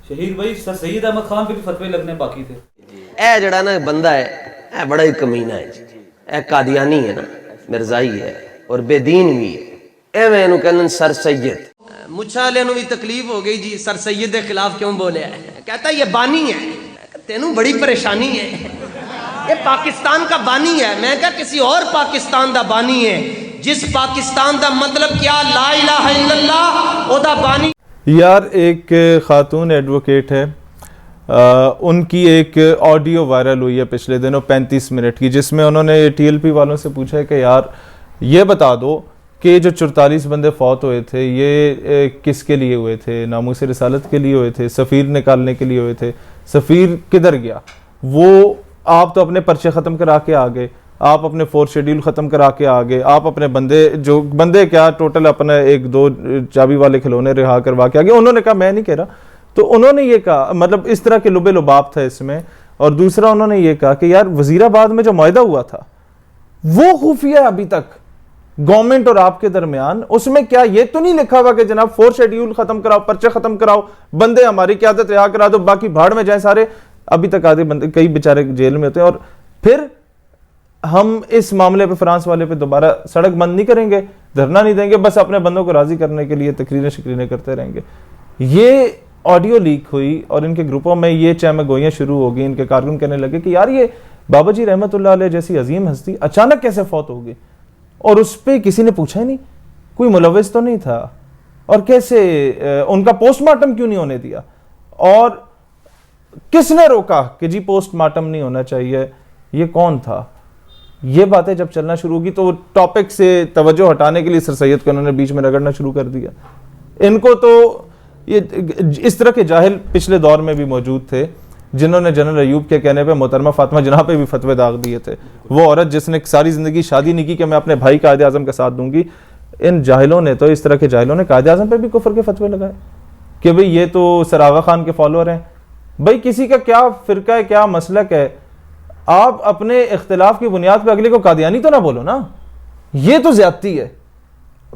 شہید بھائی سر سید احمد خان پہ بھی فتوے لگنے باقی تھے. اے جڑا نا بندہ ہے اے بڑا ہی کمینہ ہے جی. اے قادیانی ہے نا, مرزائی ہے اور بے دین بھی ہے. اے میں انہوں کہنا سر سید. مچھا لے انہوں بھی تکلیف ہو گئی جی, سر سید کے خلاف کیوں بولے ہے. کہتا ہے یہ بانی ہے. تینوں بڑی پریشانی ہے, یہ پاکستان کا بانی ہے. میں کہا کسی اور پاکستان دا بانی ہے. جس پاکستان دا مطلب کیا لا الہ الا اللہ او دا بانی. یار ایک خاتون ایڈوکیٹ ہے, ان کی ایک آڈیو وائرل ہوئی ہے پچھلے دنوں 35 منٹ کی, جس میں انہوں نے ٹی ایل پی والوں سے پوچھا ہے کہ یار یہ بتا دو کہ جو 44 بندے فوت ہوئے تھے یہ کس کے لیے ہوئے تھے, ناموس رسالت کے لیے ہوئے تھے, سفیر نکالنے کے لیے ہوئے تھے, سفیر کدھر گیا, وہ آپ تو اپنے پرچے ختم کرا کے آگے, آپ اپنے 4 شیڈیول ختم کرا کے آگے, آپ اپنے بندے کیا ٹوٹل اپنا 1-2 چابی والے کھلونے رہا کروا کے آگے. انہوں نے کہا میں نہیں کہہ رہا, تو انہوں نے یہ کہا, مطلب اس طرح کے لبے لباب تھا اس میں. اور دوسرا انہوں نے یہ کہا کہ یار وزیر آباد میں جو معاہدہ ہوا تھا وہ خفیہ ہے ابھی تک گورنمنٹ اور آپ کے درمیان, اس میں کیا یہ تو نہیں لکھا ہوا کہ جناب 4 شیڈیول ختم کراؤ, پرچے ختم کراؤ, بندے ہماری قیادت رہا کرا دو, باقی بھاڑ میں جائیں سارے. ابھی تک آدھے بندے کئی بیچارے جیل میں ہوتے ہیں. اور پھر ہم اس معاملے پہ فرانس والے پہ دوبارہ سڑک بند نہیں کریں گے, دھرنا نہیں دیں گے, بس اپنے بندوں کو راضی کرنے کے لیے تقریریں شکریریں کرتے رہیں گے. یہ آڈیو لیک ہوئی اور ان کے گروپوں میں یہ چہمہ گوئیاں شروع ہو گئی. ان کے کارکن کہنے لگے کہ یار یہ بابا جی رحمت اللہ علیہ جیسی عظیم ہستی اچانک کیسے فوت ہو گئی, اور اس پہ کسی نے پوچھا ہی نہیں, کوئی ملوث تو نہیں تھا, اور کیسے ان کا پوسٹ مارٹم کیوں نہیں ہونے دیا, اور کس نے روکا کہ جی پوسٹ مارٹم نہیں ہونا چاہیے, یہ کون تھا. یہ باتیں جب چلنا شروع کی تو ٹاپک سے توجہ ہٹانے کے لیے سر سید کو انہوں نے بیچ میں رگڑنا شروع کر دیا. ان کو تو یہ اس طرح کے جاہل پچھلے دور میں بھی موجود تھے جنہوں نے جنرل ایوب کے کہنے پہ محترمہ فاطمہ جناح پہ بھی فتوے داغ دیے تھے. وہ عورت جس نے ساری زندگی شادی نہیں کی کہ میں اپنے بھائی قائد اعظم کا ساتھ دوں گی, ان جاہلوں نے تو, اس طرح کے جاہلوں نے قائد اعظم پہ بھی کفر کے فتوے لگائے کہ بھئی یہ تو سر آغا خان کے فالوور ہیں. بھئی کسی کا کیا فرقہ ہے, کیا مسلک ہے, آپ اپنے اختلاف کی بنیاد پہ اگلے کو قادیانی تو نہ بولو نا, یہ تو زیادتی ہے.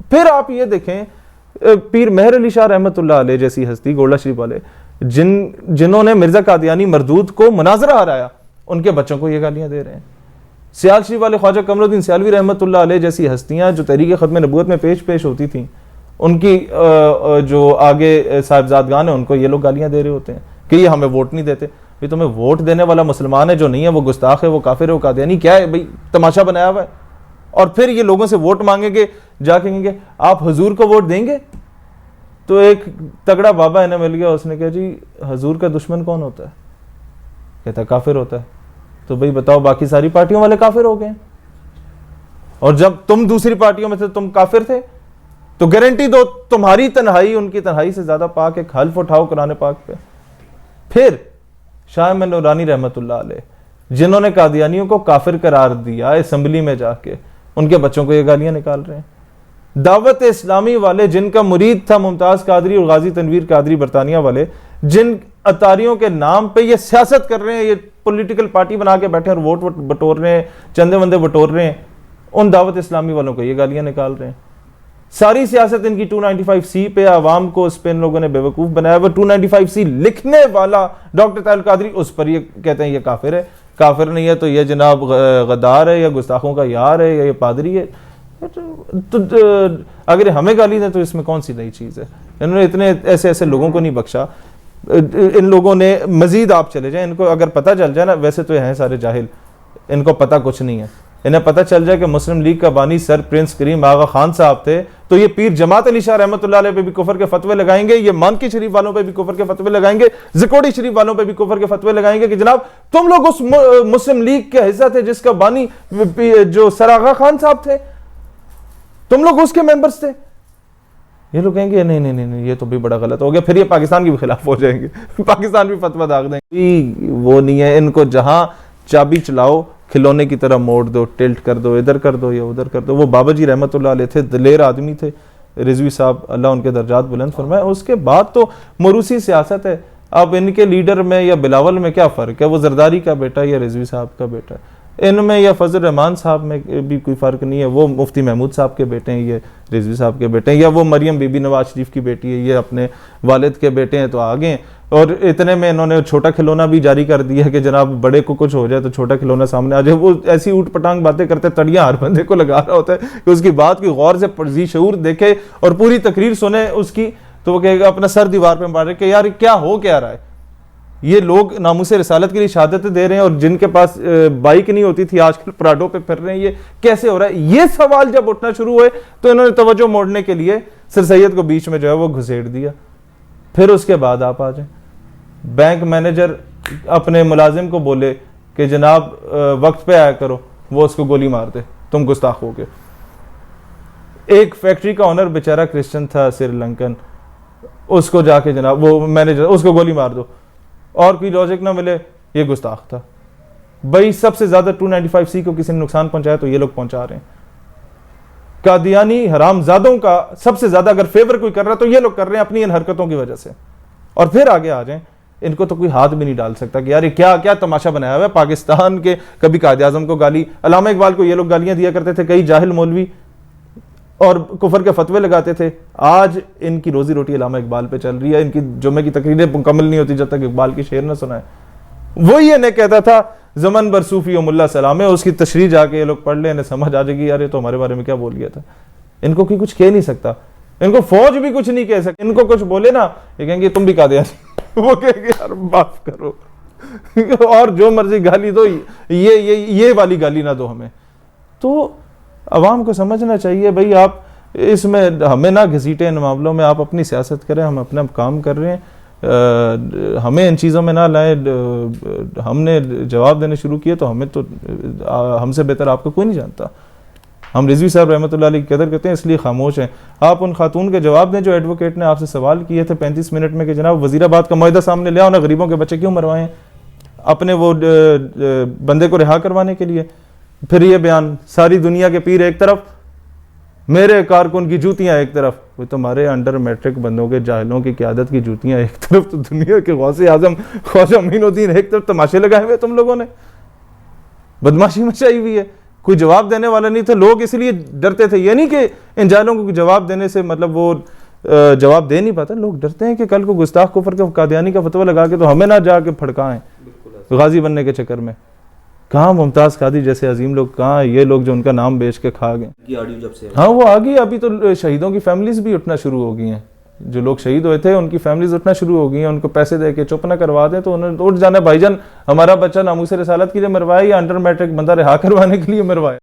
پھر آپ یہ دیکھیں پیر مہر علی شاہ رحمت اللہ علیہ جیسی ہستی, گولڈا شریف والے, جنہوں نے مرزا قادیانی مردود کو مناظرہ ہرایا, ان کے بچوں کو یہ گالیاں دے رہے ہیں. سیال شریف والے خواجہ قمر الدین سیالوی رحمت اللہ علیہ جیسی ہستیاں جو تحریک ختم نبوت میں پیش ہوتی تھیں, ان کی جو آگے صاحبزادگان ہیں ان کو یہ لوگ گالیاں دے رہے ہوتے ہیں کہ یہ ہمیں ووٹ نہیں دیتے. بھئی تمہیں ووٹ دینے والا مسلمان ہے جو نہیں ہے وہ گستاخ ہے, وہ کافر ہے, وہ قادیانی کیا ہے, بھئی تماشا بنایا ہوا ہے. اور پھر یہ لوگوں سے ووٹ مانگیں گے, جا کہیں گے آپ حضور کو ووٹ دیں گے. تو ایک تگڑا بابا انہیں مل گیا, اس نے کہا جی حضور کا دشمن کون ہوتا ہے, کہتا ہے کافر ہوتا ہے. تو بھئی بتاؤ باقی ساری پارٹیوں والے کافر ہو گئے, اور جب تم دوسری پارٹیوں میں تھے تم کافر تھے, تو گارنٹی دو تمہاری تنہائی ان کی تنہائی سے زیادہ پاک, ایک حلف اٹھاؤ قرآن پاک پہ. پھر شاہ احمد نورانی رحمت اللہ علیہ جنہوں نے قادیانیوں کو کافر قرار دیا اسمبلی میں جا کے, ان کے بچوں کو یہ گالیاں نکال رہے ہیں. دعوت اسلامی والے جن کا مرید تھا ممتاز قادری اور غازی تنویر قادری برطانیہ والے, جن اتاریوں کے نام پہ یہ سیاست کر رہے ہیں, یہ پولیٹیکل پارٹی بنا کے بیٹھے اور ووٹ بٹور رہے ہیں, چندے بندے بٹور رہے ہیں, ان دعوت اسلامی والوں کو یہ گالیاں نکال رہے ہیں. ساری سیاست ان کی 295C پہ, عوام کو اس پہ ان لوگوں نے بیوقوف بنایا. وہ 295C لکھنے والا ڈاکٹر طاہر القادری, اس پر یہ کہتے ہیں یہ کافر ہے, کافر نہیں ہے تو یہ جناب غدار ہے, یا گستاخوں کا یار ہے, یا یہ پادری ہے. تو اگر ہمیں گالی دیں تو اس میں کون سی نئی چیز ہے. انہوں نے اتنے ایسے لوگوں کو نہیں بخشا. ان لوگوں نے مزید, آپ چلے جائیں, ان کو اگر پتہ چل جائے نا, ویسے تو ہیں سارے جاہل, ان کو پتہ کچھ نہیں ہے. انہیں پتہ چل جائے کہ مسلم لیگ کا بانی سر پرنس کریم آغا خان صاحب تھے, تو یہ پیر جماعت علی شاہ رحمت اللہ علیہ پہ بھی کفر کے فتوے لگائیں گے, یہ مانکی شریف والوں پہ بھی کفر کے فتوے لگائیں گے, زکوڑی شریف والوں پہ بھی کفر کے فتوے لگائیں گے کہ جناب تم لوگ اس مسلم لیگ کا حصہ تھے جس کا بانی جو سر آغا خان صاحب تھے, تم لوگ اس کے ممبرز تھے. یہ لوگ کہیں گے نہیں نہیں نہیں یہ تو بھی بڑا غلط ہو گیا, پھر یہ پاکستان کے بھی خلاف ہو جائیں گے, پاکستان بھی فتویٰ داغ دیں گے. وہ نہیں ہے, ان کو جہاں چابی چلاؤ کھلونے کی طرح موڑ دو, ٹلٹ کر دو, ادھر کر دو یا ادھر کر دو. وہ بابا جی رحمت اللہ علیہ تھے, دلیر آدمی تھے, رضوی صاحب اللہ ان کے درجات بلند فرمائے. اس کے بعد تو موروثی سیاست ہے. اب ان کے لیڈر میں یا بلاول میں کیا فرق ہے, وہ زرداری کا بیٹا یا رضوی صاحب کا بیٹا ہے. ان میں یا فضل الرحمان صاحب میں بھی کوئی فرق نہیں ہے، وہ مفتی محمود صاحب کے بیٹے ہیں، یہ رضوی صاحب کے بیٹے ہیں، یا وہ مریم بی بی نواز شریف کی بیٹی ہے، یہ اپنے والد کے بیٹے ہیں، تو آگے ہیں۔ اور اتنے میں انہوں نے چھوٹا کھلونا بھی جاری کر دیا کہ جناب بڑے کو کچھ ہو جائے تو چھوٹا کھلونا سامنے آ جائے۔ وہ ایسی اوٹ پٹانگ باتیں کرتے، تڑیاں ہر بندے کو لگا رہا ہوتا ہے کہ اس کی بات کی غور سے ذی شعور دیکھے اور پوری تقریر سنے اس کی، تو وہ کہے گا اپنا سر دیوار پہ مارے کہ یار کیا ہو کیا رہا ہے۔ یہ لوگ ناموس رسالت کے لیے شہادتیں دے رہے ہیں، اور جن کے پاس بائک نہیں ہوتی تھی آج کل پراڈو پہ پھر رہے ہیں، یہ کیسے ہو رہا ہے؟ یہ سوال جب اٹھنا شروع ہوئے تو انہوں نے توجہ موڑنے کے لیے سر سید کو بیچ میں جو ہے وہ گھسیڑ دیا۔ پھر اس کے بعد آپ آ جائیں، بینک مینیجر اپنے ملازم کو بولے کہ جناب وقت پہ آیا کرو، وہ اس کو گولی مار دے، تم گستاخ ہو گئے۔ ایک فیکٹری کا اونر بیچارہ کرسچن تھا سری لنکن، اس کو جا کے جناب وہ مینیجر اس کو گولی مار دو، اور کوئی لاجک نہ ملے، یہ گستاخ تھا۔ بھائی سب سے زیادہ 295C کو کسی نے نقصان پہنچایا تو یہ لوگ پہنچا رہے ہیں۔ قادیانی حرام زادوں کا سب سے زیادہ اگر فیور کوئی کر رہا ہے تو یہ لوگ کر رہے ہیں اپنی ان حرکتوں کی وجہ سے۔ اور پھر آگے آ جائیں، ان کو تو کوئی ہاتھ بھی نہیں ڈال سکتا کہ یار یہ کیا تماشا بنایا ہوا ہے پاکستان کے۔ کبھی قائد اعظم کو گالی، علامہ اقبال کو یہ لوگ گالیاں دیا کرتے تھے، کئی جاہل مولوی، اور کفر کے فتوے لگاتے تھے۔ آج ان کی روزی روٹی علامہ اقبال پہ چل رہی ہے، ان کی جمعے کی تقریریں مکمل نہیں ہوتی جب تک اقبال کی شعر نہ سنائے۔ وہ یہ نہیں کہتا تھا زمن بر صوفی و ملا سلام ہے، اس کی تشریح جا کے یہ لوگ پڑھ لیں، انہیں سمجھ آ جائے گی یار یہ تو ہمارے بارے میں کیا بول گیا تھا۔ ان کو کوئی کچھ کہہ نہیں سکتا، ان کو فوج بھی کچھ نہیں کہہ سکتی۔ ان کو کچھ بولے نا یہ کہیں گے تم بھی قادیانی، وہ کہیں گے یار معاف کرو، اور جو مرضی گالی دو، یہ والی گالی نہ دو ہمیں۔ تو عوام کو سمجھنا چاہیے بھائی آپ اس میں ہمیں نہ گھسیٹیں، ان معاملوں میں آپ اپنی سیاست کریں، ہم اپنا کام کر رہے ہیں، ہمیں ان چیزوں میں نہ لائیں۔ ہم نے جواب دینے شروع کیے تو ہمیں تو ہم سے بہتر آپ کو کوئی نہیں جانتا۔ ہم رضوی صاحب رحمۃ اللہ علیہ کی قدر کرتے ہیں، اس لیے خاموش ہیں۔ آپ ان خاتون کے جواب دیں جو ایڈوکیٹ نے آپ سے سوال کیے تھے 35 منٹ میں کہ جناب وزیر آباد کا معاہدہ سامنے لے آؤ نا، غریبوں کے بچے کیوں مروائیں اپنے وہ بندے کو رہا کروانے کے لیے۔ پھر یہ بیان، ساری دنیا کے پیر ایک طرف، میرے کارکن کی جوتیاں ایک طرف۔ وہ تمہارے انڈر میٹرک بندوں کے جاہلوں کی قیادت کی جوتیاں ایک طرف، تو دنیا کے غوث اعظم خواجہ معین الدین ایک طرف، تماشے لگائے ہوئے تم لوگوں نے، بدماشی مچائی ہوئی ہے۔ کوئی جواب دینے والا نہیں تھا، لوگ اس لیے ڈرتے تھے۔ یہ نہیں کہ ان جاہلوں کو جواب دینے سے مطلب وہ جواب دے نہیں پاتا، لوگ ڈرتے ہیں کہ کل کو گستاخ کفر کا قادیانی کا فتویٰ لگا کے تو ہمیں نہ جا کے پھڑکائیں غازی بننے کے چکر میں۔ کہاں ممتاز قادری جیسے عظیم لوگ، کہاں یہ لوگ جو ان کا نام بیچ کے کھا گئے۔ آڈیو جب سے ہاں وہ آ گئی، ابھی تو شہیدوں کی فیملیز بھی اٹھنا شروع ہو گئی ہیں، جو لوگ شہید ہوئے تھے ان کی فیملیز اٹھنا شروع ہو گئی ہیں، ان کو پیسے دے کے چپ نہ کروا دیں تو انہوں نے اٹھ جانا، بھائی جان ہمارا بچہ ناموس رسالت کے لیے مروایا یا انڈر میٹرک بندہ رہا کروانے کے لیے مروایا۔